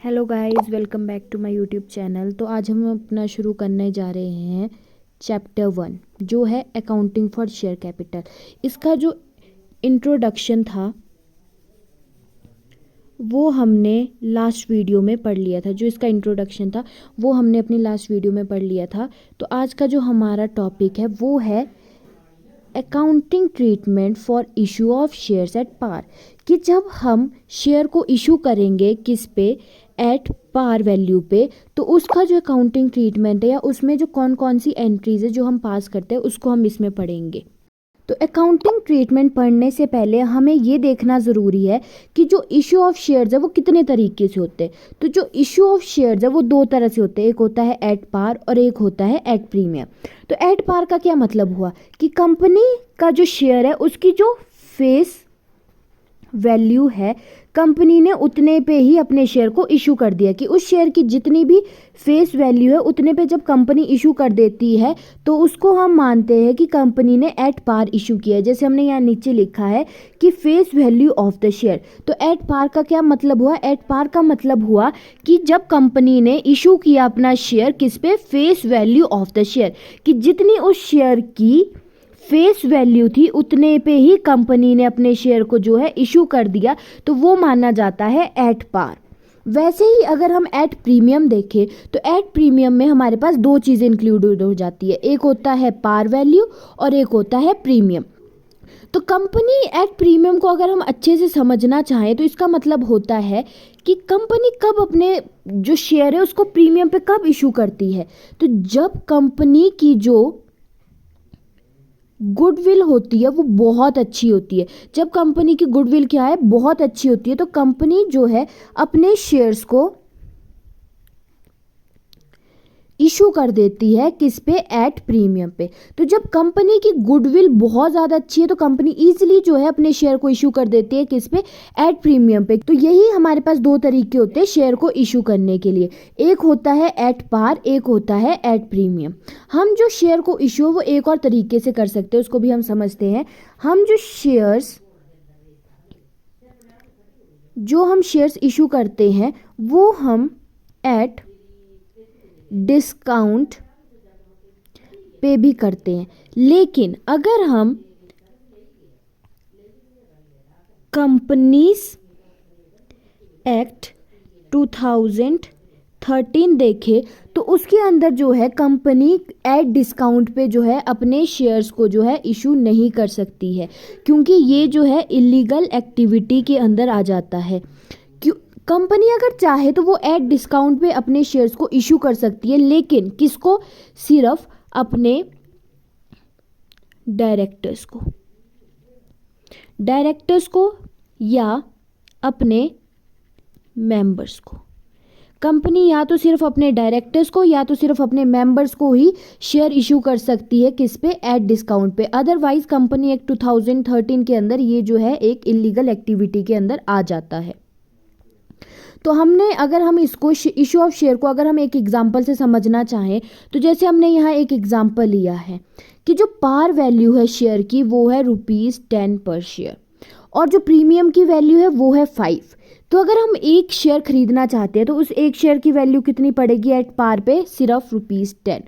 Hello guys, welcome back to my YouTube channel. तो आज हम अपना शुरू करने जा रहे हैं चैप्टर 1 जो है अकाउंटिंग फॉर शेयर कैपिटल। इसका जो इंट्रोडक्शन था वो हमने लास्ट वीडियो में पढ़ लिया था। जो इसका इंट्रोडक्शन था वो हमने अपनी लास्ट वीडियो में पढ़ लिया था। तो आज का जो हमारा टॉपिक है वो है accounting treatment for issue of shares at par, कि जब हम शेयर को इशू करेंगे किस पे, एट पार वैल्यू पे, तो उसका जो अकाउंटिंग ट्रीटमेंट है या उसमें जो कौन कौन सी एंट्रीज है जो हम पास करते हैं उसको हम इसमें पढ़ेंगे। तो अकाउंटिंग ट्रीटमेंट पढ़ने से पहले हमें ये देखना ज़रूरी है कि जो इशू ऑफ शेयर्स है वो कितने तरीके से होते हैं। तो जो इशू ऑफ शेयर्स है वो दो तरह से होते हैं, एक होता है एट पार और एक होता है एट प्रीमियम। तो एट पार का क्या मतलब हुआ कि कंपनी का जो शेयर है उसकी जो फेस वैल्यू है कंपनी ने उतने पे ही अपने शेयर को इशू कर दिया, कि उस शेयर की जितनी भी फेस वैल्यू है उतने पे जब कंपनी इशू कर देती है तो उसको हम मानते हैं कि कंपनी ने एट पार इशू किया है। जैसे हमने यहाँ नीचे लिखा है कि face value of the share. तो एट पार का क्या मतलब हुआ? एट पार का मतलब हुआ कि जब कंपनी ने इशू किया अपना शेयर किस पे, face value of the share, कि जितनी उस शेयर की फेस वैल्यू थी उतने पे ही कंपनी ने अपने शेयर को जो है इशू कर दिया, तो वो माना जाता है एट पार। वैसे ही अगर हम एट प्रीमियम देखें तो एट प्रीमियम में हमारे पास दो चीज़ें इंक्लूडेड हो जाती है, एक होता है पार वैल्यू और एक होता है प्रीमियम। तो कंपनी एट प्रीमियम को अगर हम अच्छे से समझना चाहें तो इसका मतलब होता है कि कंपनी कब अपने जो शेयर है उसको प्रीमियम पे कब इशू करती है। तो जब कंपनी की जो गुडविल होती है वो बहुत अच्छी होती है। जब कंपनी की गुडविल क्या है, बहुत अच्छी होती है, तो कंपनी जो है अपने शेयर्स को इशू कर देती है किस पे, एट प्रीमियम पे। तो जब कंपनी की गुडविल बहुत ज़्यादा अच्छी है तो कंपनी इजीली जो है अपने शेयर को इशू कर देती है किस पे, एट प्रीमियम पे। तो यही हमारे पास दो तरीके होते हैं शेयर को इशू करने के लिए, एक होता है एट पार, एक होता है एट प्रीमियम। हम जो शेयर को इशू वो एक और तरीके से कर सकते हैं, उसको भी हम समझते हैं। हम जो शेयर्स इशू करते हैं वो हम एट डिस्काउंट पे भी करते हैं। लेकिन अगर हम कंपनीज एक्ट 2013 देखें तो उसके अंदर जो है कंपनी एट डिस्काउंट पे जो है अपने शेयर्स को जो है इशू नहीं कर सकती है, क्योंकि ये जो है इलीगल एक्टिविटी के अंदर आ जाता है। कंपनी अगर चाहे तो वो एट डिस्काउंट पे अपने शेयर्स को इशू कर सकती है, लेकिन किसको? सिर्फ अपने डायरेक्टर्स को या अपने मेंबर्स को। कंपनी या तो सिर्फ अपने डायरेक्टर्स को या तो सिर्फ अपने मेंबर्स को ही शेयर इशू कर सकती है किस पे, एट डिस्काउंट पे। अदरवाइज कंपनी एक्ट 2013 के अंदर ये जो है एक इलीगल एक्टिविटी के अंदर आ जाता है। तो अगर हम इसको इशू ऑफ शेयर को अगर हम एक एग्जांपल से समझना चाहें तो जैसे हमने यहाँ एक एग्जांपल लिया है कि जो पार वैल्यू है शेयर की वो है ₹10 पर शेयर और जो प्रीमियम की वैल्यू है वो है 5। तो अगर हम एक शेयर खरीदना चाहते हैं तो उस एक शेयर की वैल्यू कितनी पड़ेगी एट पार पे? सिर्फ ₹10,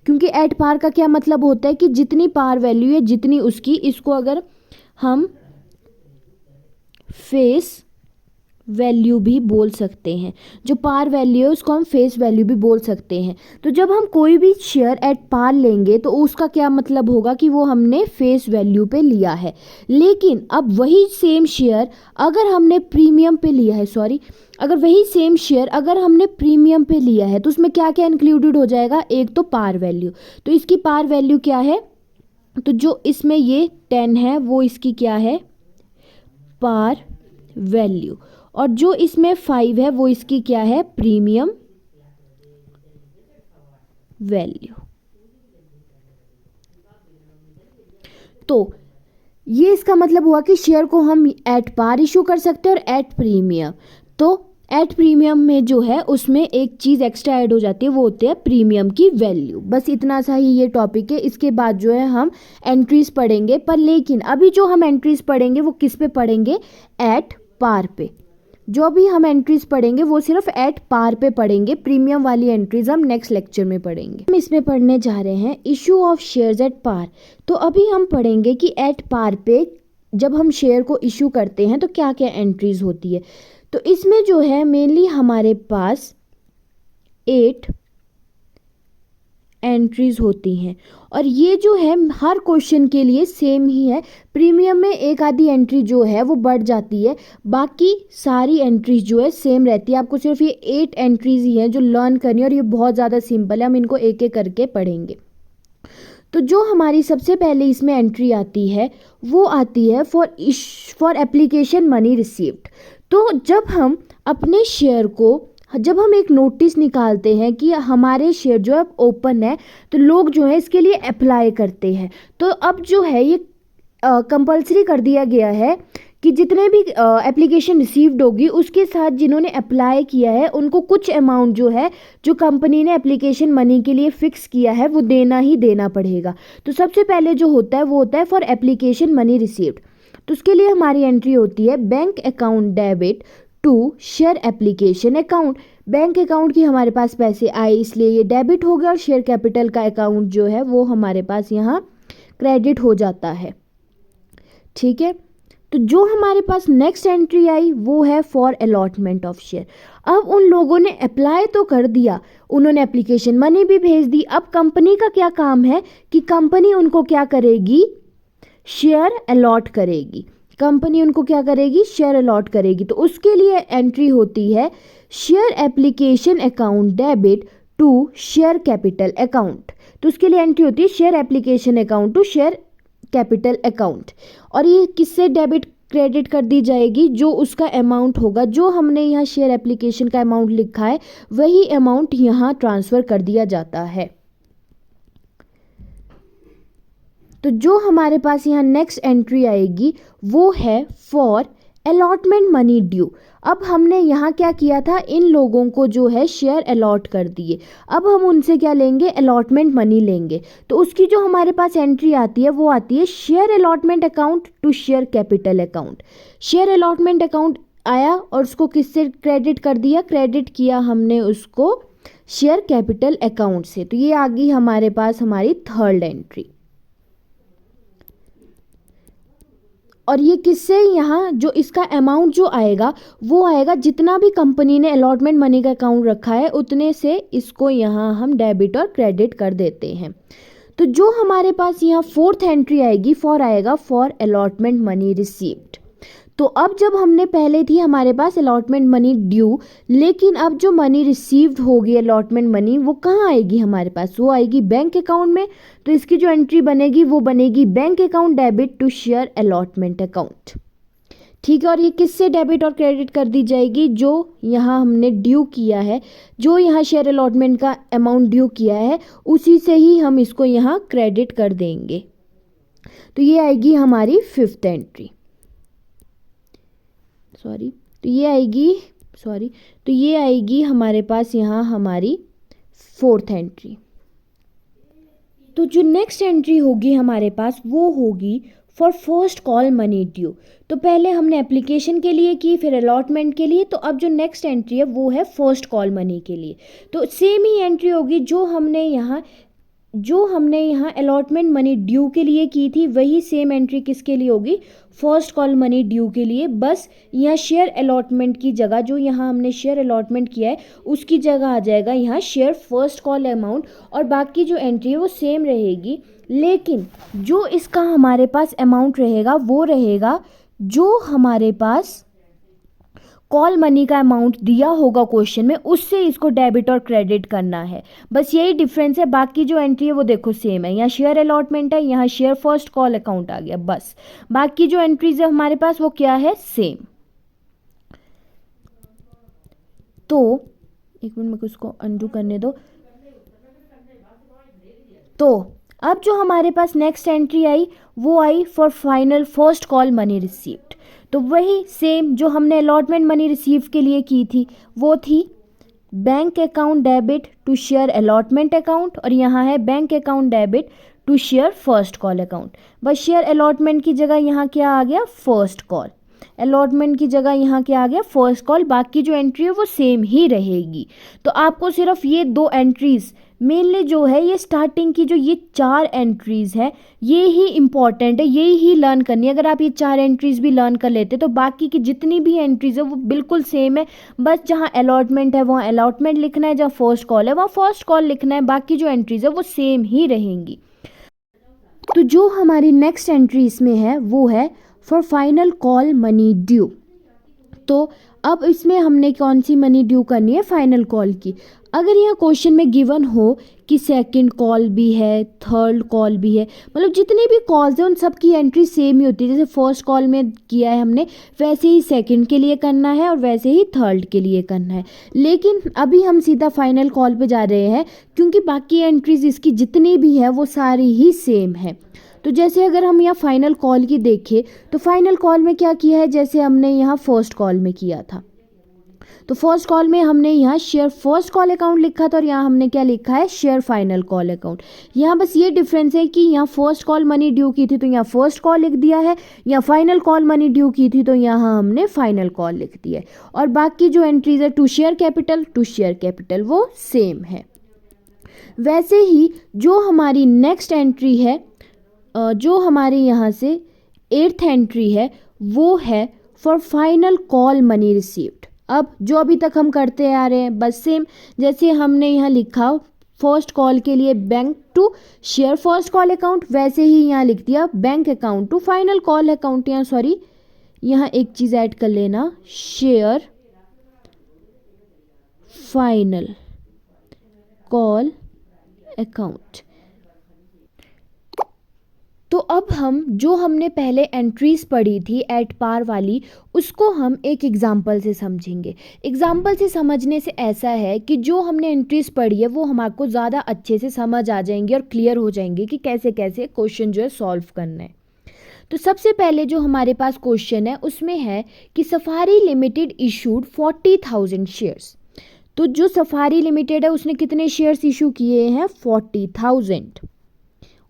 क्योंकि एट पार का क्या मतलब होता है कि जितनी पार वैल्यू है जितनी उसकी, इसको अगर हम फेस वैल्यू भी बोल सकते हैं, जो पार वैल्यू है उसको हम फेस वैल्यू भी बोल सकते हैं। तो जब हम कोई भी शेयर एट पार लेंगे तो उसका क्या मतलब होगा कि वो हमने फेस वैल्यू पे लिया है। लेकिन अब वही सेम शेयर अगर हमने प्रीमियम पे लिया है, अगर हमने प्रीमियम पे लिया है तो उसमें क्या क्या इंक्लूडेड हो जाएगा? एक तो पार वैल्यू, तो इसकी पार वैल्यू क्या है? तो जो इसमें ये 10 है वो इसकी क्या है? Par value. और जो इसमें 5 है वो इसकी क्या है? Premium value. तो ये इसका मतलब हुआ कि शेयर को हम एट पार इशू कर सकते हैं और एट प्रीमियम। तो एट प्रीमियम में जो है उसमें एक चीज़ एक्स्ट्रा ऐड हो जाती है, वो होती है प्रीमियम की वैल्यू। बस इतना सा ही ये टॉपिक है। इसके बाद जो है हम एंट्रीज पढ़ेंगे, पर लेकिन अभी जो हम एंट्रीज पढ़ेंगे वो किस पे पढ़ेंगे? एट पार पे। जो भी हम एंट्रीज पढ़ेंगे वो सिर्फ एट पार पे पढ़ेंगे, प्रीमियम वाली एंट्रीज हम नेक्स्ट लेक्चर में पढ़ेंगे। हम इसमें पढ़ने जा रहे हैं issue of shares at par. तो अभी हम पढ़ेंगे कि एट पार पे जब हम शेयर को इशू करते हैं तो क्या क्या एंट्रीज होती है। तो इसमें जो है मेनली हमारे पास 8 एंट्रीज होती हैं और ये जो है हर क्वेश्चन के लिए सेम ही है। प्रीमियम में एक आधी एंट्री जो है वो बढ़ जाती है, बाकी सारी एंट्रीज जो है सेम रहती है। आपको सिर्फ ये 8 एंट्रीज ही हैं जो लर्न करनी है और ये बहुत ज़्यादा सिंपल है, हम इनको एक एक करके पढ़ेंगे। तो जो हमारी सबसे पहले इसमें एंट्री आती है वो आती है फॉर एप्लीकेशन मनी रिसीव्ड। तो जब हम अपने शेयर को, जब हम एक नोटिस निकालते हैं कि हमारे शेयर जो है ओपन है, तो लोग जो है इसके लिए अप्लाई करते हैं। तो अब जो है ये कंपलसरी कर दिया गया है कि जितने भी एप्लीकेशन रिसीव्ड होगी उसके साथ जिन्होंने अप्लाई किया है उनको कुछ अमाउंट जो है जो कंपनी ने एप्लीकेशन मनी के लिए फ़िक्स किया है वो देना ही देना पड़ेगा। तो सबसे पहले जो होता है वो होता है फॉर एप्लीकेशन मनी रिसीव्ड। तो उसके लिए हमारी एंट्री होती है bank account debit to share application account. Bank account की हमारे पास पैसे आए इसलिए ये डेबिट हो गया और शेयर कैपिटल का अकाउंट जो है वो हमारे पास यहाँ क्रेडिट हो जाता है। ठीक है, तो जो हमारे पास नेक्स्ट एंट्री आई वो है फॉर अलॉटमेंट ऑफ शेयर। अब उन लोगों ने अप्लाई तो कर दिया, उन्होंने एप्लीकेशन मनी भी भेज दी। अब कंपनी का क्या काम है कि कंपनी उनको क्या करेगी, शेयर अलॉट करेगी। कंपनी उनको क्या करेगी, शेयर अलॉट करेगी। तो उसके लिए एंट्री होती है share application account debit to share capital account. तो उसके लिए एंट्री होती है share application account to share capital account. और ये किससे डेबिट क्रेडिट कर दी जाएगी, जो उसका अमाउंट होगा, जो हमने यहाँ शेयर एप्लीकेशन का अमाउंट लिखा है वही अमाउंट यहाँ ट्रांसफ़र कर दिया जाता है। तो जो हमारे पास यहाँ नेक्स्ट एंट्री आएगी वो है फॉर अलॉटमेंट मनी ड्यू। अब हमने यहाँ क्या किया था, इन लोगों को जो है शेयर अलॉट कर दिए। अब हम उनसे क्या लेंगे, अलॉटमेंट मनी लेंगे। तो उसकी जो हमारे पास एंट्री आती है वो आती है share allotment account to share capital account. Share allotment account आया और उसको किससे क्रेडिट कर दिया, क्रेडिट किया हमने उसको शेयर कैपिटल अकाउंट से। तो ये आ गई हमारे पास हमारी थर्ड एंट्री। और ये किससे, यहाँ जो इसका अमाउंट जो आएगा वो आएगा जितना भी कंपनी ने अलॉटमेंट मनी का अकाउंट रखा है उतने से इसको यहाँ हम डेबिट और क्रेडिट कर देते हैं। तो जो हमारे पास यहाँ फोर्थ एंट्री आएगी आएगा फॉर अलॉटमेंट मनी रिसीव्ड। तो अब जब हमने पहले थी हमारे पास अलॉटमेंट मनी ड्यू, लेकिन अब जो मनी रिसीव्ड होगी अलॉटमेंट मनी वो कहाँ आएगी हमारे पास, वो आएगी बैंक अकाउंट में। तो इसकी जो एंट्री बनेगी वो बनेगी bank account debit to share allotment account. ठीक है, और ये किससे डेबिट और क्रेडिट कर दी जाएगी, जो यहाँ हमने ड्यू किया है, जो यहाँ शेयर अलॉटमेंट का अमाउंट ड्यू किया है उसी से ही हम इसको यहाँ क्रेडिट कर देंगे। तो ये आएगी हमारी फिफ्थ एंट्री। तो ये आएगी हमारे पास यहाँ हमारी फोर्थ एंट्री। तो जो नेक्स्ट एंट्री होगी हमारे पास वो होगी for first call money due. तो पहले हमने एप्लीकेशन के लिए की, फिर अलॉटमेंट के लिए, तो अब जो नेक्स्ट एंट्री है वो है फर्स्ट कॉल मनी के लिए। तो सेम ही एंट्री होगी जो हमने यहाँ अलॉटमेंट मनी ड्यू के लिए की थी, वही सेम एंट्री किसके लिए होगी, फर्स्ट कॉल मनी ड्यू के लिए। बस यहाँ शेयर अलॉटमेंट की जगह, जो यहाँ हमने शेयर अलॉटमेंट किया है उसकी जगह आ जाएगा यहाँ शेयर फर्स्ट कॉल अमाउंट, और बाकी जो एंट्री है वो सेम रहेगी। लेकिन जो इसका हमारे पास अमाउंट रहेगा वो रहेगा जो हमारे पास कॉल मनी का अमाउंट दिया होगा क्वेश्चन में, उससे इसको डेबिट और क्रेडिट करना है। बस यही डिफरेंस है, बाकी जो एंट्री है वो देखो सेम है। यहाँ शेयर अलॉटमेंट है, यहाँ शेयर फर्स्ट कॉल अकाउंट आ गया, बस बाकी जो एंट्रीज है हमारे पास वो क्या है, सेम। तो एक मिनट मेरे को इसको अनडू करने दो। तो अब जो हमारे पास नेक्स्ट एंट्री आई वो आई for final first call money received. तो वही सेम जो हमने अलॉटमेंट मनी रिसीव के लिए की थी वो थी bank account debit to share allotment account, और यहाँ है bank account debit to share first call account. बस शेयर अलॉटमेंट की जगह यहाँ क्या आ गया, फर्स्ट कॉल। अलॉटमेंट की जगह यहाँ क्या आ गया फर्स्ट कॉल, बाकी जो एंट्री है वो सेम ही रहेगी। तो आपको सिर्फ ये 2 एंट्रीज मेनली जो है, ये स्टार्टिंग की जो ये 4 एंट्रीज है ये ही इम्पॉर्टेंट है, ये ही लर्न करनी है। अगर आप ये 4 एंट्रीज भी लर्न कर लेते तो बाकी की जितनी भी एंट्रीज है वो बिल्कुल सेम है। बस जहाँ अलॉटमेंट है वहाँ अलॉटमेंट लिखना है, जहाँ फर्स्ट कॉल है वहाँ फर्स्ट कॉल लिखना है, बाकी जो एंट्रीज है वो सेम ही रहेंगी। तो जो हमारी नेक्स्ट एंट्री इसमें है वो है for final call money due. तो अब इसमें हमने कौन सी मनी ड्यू करनी है, फाइनल कॉल की। अगर यहाँ क्वेश्चन में गिवन हो कि सेकंड कॉल भी है, थर्ड कॉल भी है, मतलब जितने भी कॉल्स हैं उन सब की एंट्री सेम ही होती है। जैसे फर्स्ट कॉल में किया है हमने वैसे ही सेकंड के लिए करना है और वैसे ही थर्ड के लिए करना है। लेकिन अभी हम सीधा फाइनल कॉल पे जा रहे हैं क्योंकि बाकी एंट्रीज इसकी जितनी भी है वो सारी ही सेम है। तो जैसे अगर हम यहाँ फाइनल कॉल की देखें तो फाइनल कॉल में क्या किया है, जैसे हमने यहाँ फर्स्ट कॉल में किया था तो फर्स्ट कॉल में हमने यहाँ शेयर फर्स्ट कॉल अकाउंट लिखा था और यहाँ हमने क्या लिखा है, शेयर फाइनल कॉल अकाउंट। यहाँ बस ये डिफरेंस है कि यहाँ फर्स्ट कॉल मनी ड्यू की थी तो यहाँ फर्स्ट कॉल लिख दिया है, यहाँ फाइनल कॉल मनी ड्यू की थी तो यहाँ हमने फाइनल कॉल लिख दिया है। और बाकी जो एंट्रीज है टू शेयर कैपिटल वो सेम है। वैसे ही जो हमारी नेक्स्ट एंट्री है, जो हमारे यहाँ से 8th एंट्री है वो है for final call money received. अब जो अभी तक हम करते आ रहे हैं बस सेम, जैसे हमने यहाँ लिखा फर्स्ट कॉल के लिए bank to share first call account, वैसे ही यहाँ लिख दिया bank account to final call account. यहाँ सॉरी यहाँ एक चीज़ ऐड कर लेना, शेयर फाइनल कॉल अकाउंट। तो अब हम जो हमने पहले एंट्रीज पढ़ी थी एट पार वाली उसको हम एक एग्जाम्पल से समझेंगे। एग्जाम्पल से समझने से ऐसा है कि जो हमने एंट्रीज पढ़ी है वो हमारे ज़्यादा अच्छे से समझ आ जाएंगे और क्लियर हो जाएंगे कि कैसे कैसे क्वेश्चन जो है सॉल्व करना है। तो सबसे पहले जो हमारे पास क्वेश्चन है उसमें है कि सफारी लिमिटेड इशूड 40,000 शेयर्स। तो जो सफारी लिमिटेड है उसने कितने शेयर्स इशू किए हैं, 40,000।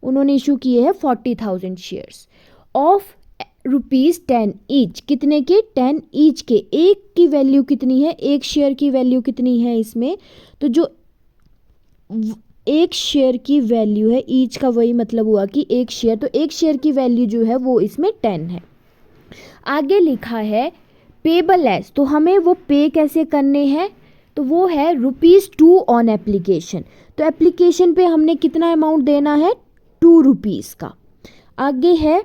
उन्होंने इशू किए हैं 40,000 शेयर्स ऑफ ₹10 ईच। कितने के, 10 ईच के। एक की वैल्यू कितनी है, एक शेयर की वैल्यू कितनी है इसमें, तो जो एक शेयर की वैल्यू है, ईच का वही मतलब हुआ कि एक शेयर, तो एक शेयर की वैल्यू जो है वो इसमें 10 है। आगे लिखा है पेबल एज, तो हमें वो पे कैसे करने हैं, तो वो है ₹2 ऑन एप्लीकेशन। तो एप्लीकेशन पे हमने कितना अमाउंट देना है, ₹2 का। आगे है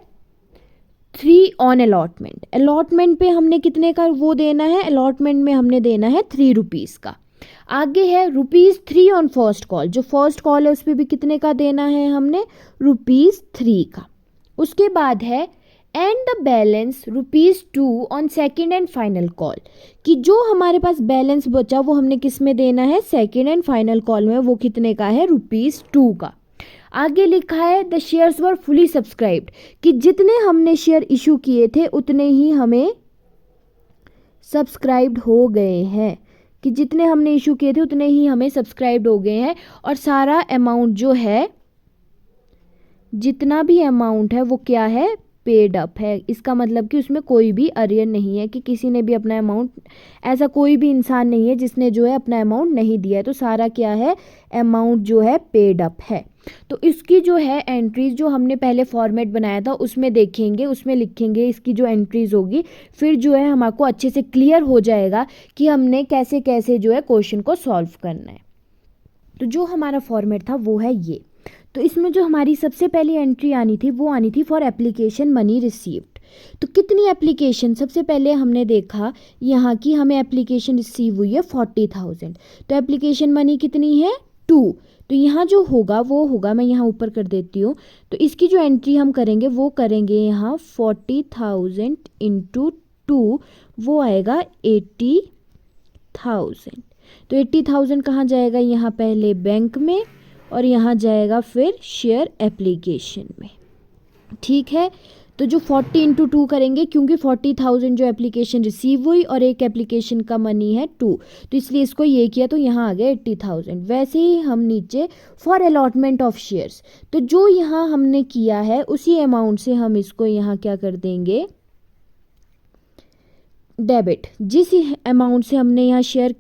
3 ऑन अलॉटमेंट। अलॉटमेंट पे हमने कितने का वो देना है, अलॉटमेंट में हमने देना है ₹3 का। आगे है ₹3 ऑन फर्स्ट कॉल। जो फर्स्ट कॉल है उस पर भी कितने का देना है हमने, ₹3 का। उसके बाद है and the balance ₹2 on second and final call, कि जो हमारे पास बैलेंस बचा वो हमने किस में देना है, सेकेंड एंड फाइनल कॉल में, वो कितने का है, ₹2 का। आगे लिखा है the shares were fully subscribed, कि जितने हमने शेयर इशू किए थे उतने ही हमें सब्सक्राइब्ड हो गए हैं, कि जितने हमने इशू किए थे उतने ही हमें सब्सक्राइब्ड हो गए हैं। और सारा अमाउंट जो है, जितना भी अमाउंट है वो क्या है, पेड अप है। इसका मतलब कि उसमें कोई भी अरियर नहीं है, कि किसी ने भी अपना अमाउंट, ऐसा कोई भी इंसान नहीं है जिसने जो है अपना अमाउंट नहीं दिया है। तो सारा क्या है, अमाउंट जो है पेड अप है। तो इसकी जो है एंट्रीज जो हमने पहले फॉर्मेट बनाया था उसमें देखेंगे, उसमें लिखेंगे इसकी जो एंट्रीज होगी, फिर जो है हमारे अच्छे से क्लियर हो जाएगा कि हमने कैसे कैसे जो है क्वेश्चन को सॉल्व करना है। तो जो हमारा फॉर्मेट था वो है ये। तो इसमें जो हमारी सबसे पहली एंट्री आनी थी वो आनी थी फॉर एप्लीकेशन मनी रिसीव्ड। तो कितनी एप्लीकेशन, सबसे पहले हमने देखा यहाँ की हमें एप्लीकेशन रिसीव हुई है 40,000। तो एप्लीकेशन मनी कितनी है, 2। तो यहाँ जो होगा वो होगा, मैं यहाँ ऊपर कर देती हूँ। तो इसकी जो एंट्री हम करेंगे वो करेंगे यहाँ 40,000 इंटू 2, वो आएगा 80,000। तो 80,000 कहाँ जाएगा, यहाँ पहले बैंक में और यहाँ जाएगा फिर शेयर एप्लीकेशन में, ठीक है। तो जो 40 इंटू 2 करेंगे, क्योंकि 40,000 जो एप्लीकेशन रिसीव हुई और एक एप्लीकेशन का मनी है 2, तो इसलिए इसको ये किया तो यहाँ आ गया 80,000। वैसे ही हम नीचे फॉर अलॉटमेंट ऑफ शेयर्स, तो जो यहाँ हमने किया है उसी अमाउंट से हम इसको यहाँ क्या कर देंगे, डेबिट, जिस अमाउंट से हमने यहाँ शेयर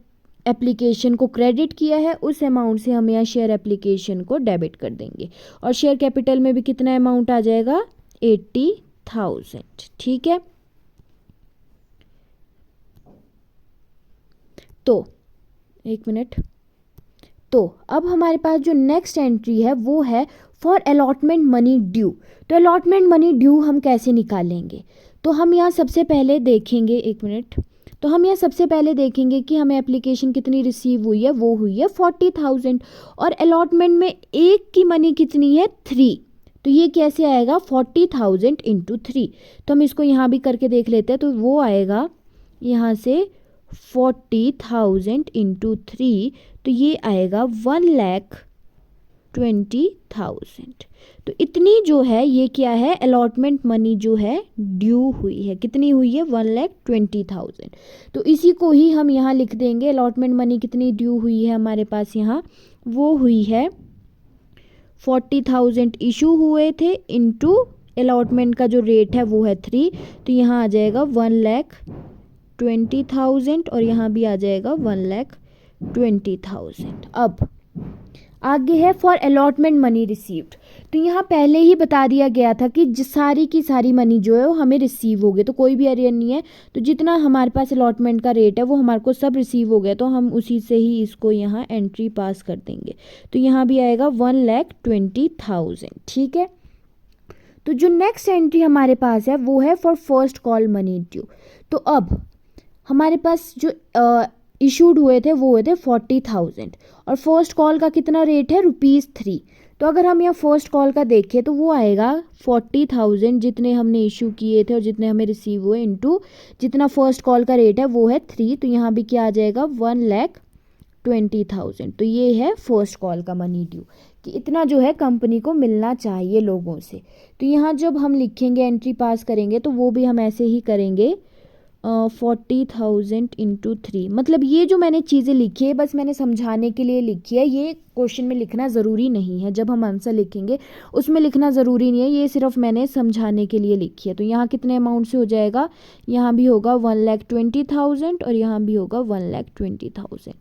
एप्लीकेशन को क्रेडिट किया है उस अमाउंट से हम यहाँ शेयर एप्लीकेशन को डेबिट कर देंगे। और शेयर कैपिटल में भी कितना अमाउंट आ जाएगा, 80,000। ठीक है, तो एक मिनट, तो अब हमारे पास जो नेक्स्ट एंट्री है वो है फॉर अलॉटमेंट मनी ड्यू। तो अलॉटमेंट मनी ड्यू हम कैसे निकालेंगे, तो हम यहाँ सबसे पहले देखेंगे, एक मिनट, तो हम यहाँ सबसे पहले देखेंगे कि हमें एप्लीकेशन कितनी रिसीव हुई है, वो हुई है 40,000 और अलॉटमेंट में एक की मनी कितनी है, 3। तो ये कैसे आएगा, 40,000 इंटू 3। तो हम इसको यहाँ भी करके देख लेते हैं, तो वो आएगा यहाँ से 40,000 इंटू 3, तो ये आएगा 1,20,000। तो इतनी जो है ये क्या है, अलॉटमेंट मनी जो है ड्यू हुई है, कितनी हुई है, 1,20,000। तो इसी को ही हम यहाँ लिख देंगे, अलॉटमेंट मनी कितनी ड्यू हुई है हमारे पास यहाँ, वो हुई है 40,000 इशू हुए थे इंटू अलॉटमेंट का जो रेट है वो है 3, तो यहाँ आ जाएगा 1,20,000 और यहाँ भी आ जाएगा 1,20,000। अब आगे है फॉर अलॉटमेंट मनी रिसीव्ड। तो यहाँ पहले ही बता दिया गया था कि सारी की सारी मनी जो है वो हमें रिसीव हो गई, तो कोई भी एरियर नहीं है, तो जितना हमारे पास अलॉटमेंट का रेट है वो हमारे को सब रिसीव हो गया, तो हम उसी से ही इसको यहाँ एंट्री पास कर देंगे। तो यहाँ भी आएगा 1,20,000। ठीक है, तो जो नेक्स्ट एंट्री हमारे पास है वो है for first call money due. तो अब हमारे पास जो इशूड हुए थे वो हुए थे 40,000 और फर्स्ट कॉल का कितना रेट है, ₹3। तो अगर हम यहाँ फर्स्ट कॉल का देखें तो वो आएगा 40,000 जितने हमने इशू किए थे और जितने हमें रिसीव हुए इंटू जितना फर्स्ट कॉल का रेट है वो है 3, तो यहाँ भी क्या आ जाएगा 1,20,000। तो ये है फर्स्ट कॉल का मनी ड्यू कि इतना जो है कंपनी को मिलना चाहिए लोगों से। तो यहाँ जब हम लिखेंगे एंट्री पास करेंगे तो वो भी हम ऐसे ही करेंगे 40,000 इंटू 3। मतलब ये जो मैंने चीज़ें लिखी है बस मैंने समझाने के लिए लिखी है, ये क्वेश्चन में लिखना ज़रूरी नहीं है, जब हम आंसर लिखेंगे उसमें लिखना ज़रूरी नहीं है, ये सिर्फ मैंने समझाने के लिए लिखी है। तो यहाँ कितने अमाउंट से हो जाएगा, यहाँ भी होगा 1,20,000 और यहाँ भी होगा 1,20,000।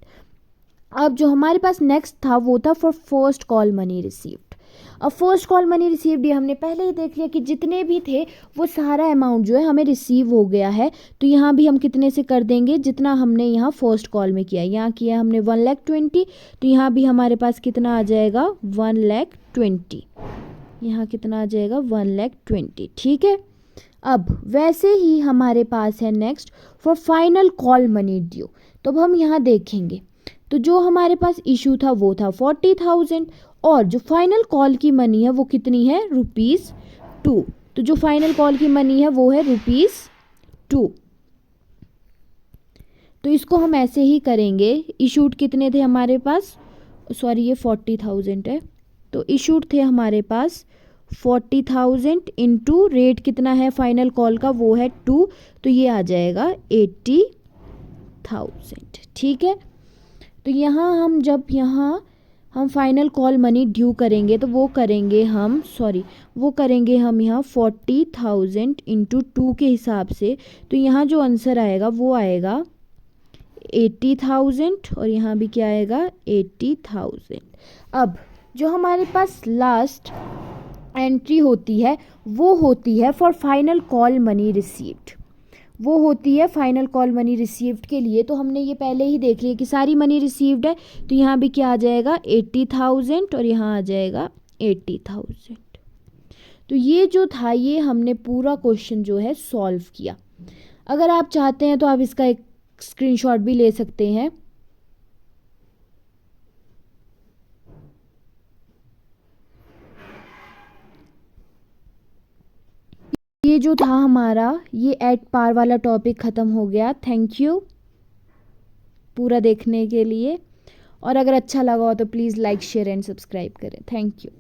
अब जो हमारे पास नेक्स्ट था वो था for first call money received. अब फर्स्ट कॉल मनी रिसीव्ड ये हमने पहले ही देख लिया कि जितने भी थे वो सारा अमाउंट जो है हमें रिसीव हो गया है, तो यहाँ भी हम कितने से कर देंगे, जितना हमने यहाँ फर्स्ट कॉल में किया, यहाँ किया हमने 1,20,000, तो यहाँ भी हमारे पास कितना आ जाएगा 1,20,000, यहाँ कितना आ जाएगा 1,20,000। ठीक है, अब वैसे ही हमारे पास है next for final call money due. तो अब हम यहाँ देखेंगे तो जो हमारे पास इशू था वो था 40,000 और जो फाइनल कॉल की मनी है वो कितनी है, ₹2। तो जो फाइनल कॉल की मनी है वो है ₹2। तो इसको हम ऐसे ही करेंगे, इशूड कितने थे हमारे पास, सॉरी ये 40,000 है, तो इशूड थे हमारे पास 40,000 इंटू रेट कितना है फाइनल कॉल का वो है 2, तो ये आ जाएगा 80,000। ठीक है, तो यहाँ हम जब यहाँ हम फाइनल कॉल मनी ड्यू करेंगे तो वो करेंगे हम यहाँ 40,000 इंटू 2 के हिसाब से, तो यहाँ जो आंसर आएगा वो आएगा 80,000 और यहाँ भी क्या आएगा 80,000। अब जो हमारे पास लास्ट एंट्री होती है वो होती है for final call money received, वो होती है फाइनल कॉल मनी रिसीव्ड के लिए। तो हमने ये पहले ही देख लिया कि सारी मनी रिसीव्ड है, तो यहाँ भी क्या आ जाएगा 80,000 और यहाँ आ जाएगा 80,000। तो ये जो था ये हमने पूरा क्वेश्चन जो है सॉल्व किया। अगर आप चाहते हैं तो आप इसका एक स्क्रीनशॉट भी ले सकते हैं। ये जो था हमारा ये एट पार वाला टॉपिक ख़त्म हो गया। थैंक यू पूरा देखने के लिए, और अगर अच्छा लगा हो तो please like share and subscribe करें। Thank you.